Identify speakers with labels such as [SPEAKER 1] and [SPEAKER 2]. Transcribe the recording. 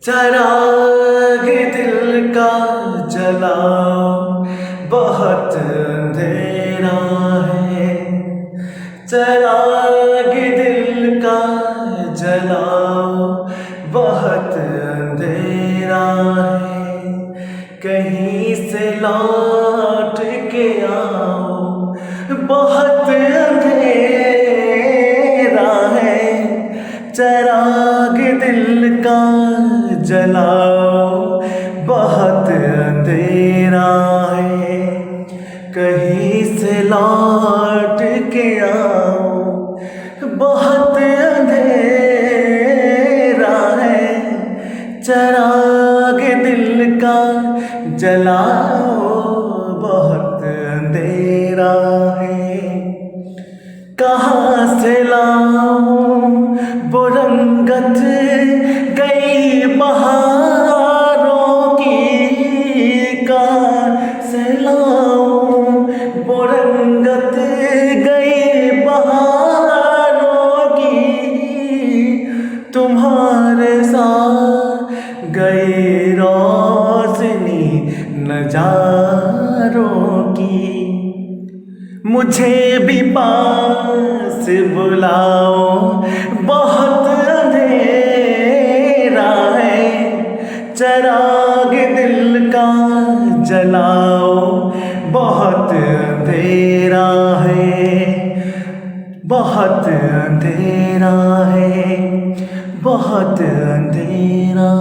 [SPEAKER 1] चिराग दिल का जलाओ, बहुत अंधेरा है। चिराग दिल का जलाओ, बहुत अंधेरा है। कहीं से लौट के आओ, बहुत अंधेरा है। चिराग दिल का जलाओ, बहुत अंधेरा है। कहीं से लौट के आओ, बहुत अंधेरा है। चिराग दिल का जलाओ, बहुत अंधेरा है। कहाँ से लाऊं वो रंगत गई बहारों की, कहाँ से लाऊं वो रंगत गई बहारों की। तुम्हारे साथ गई रोशनी नजारों की। मुझे भी पास बुलाओ, बहुत अंधेरा है। चिराग दिल का जलाओ, बहुत अंधेरा है। बहुत अंधेरा है, बहुत अंधेरा।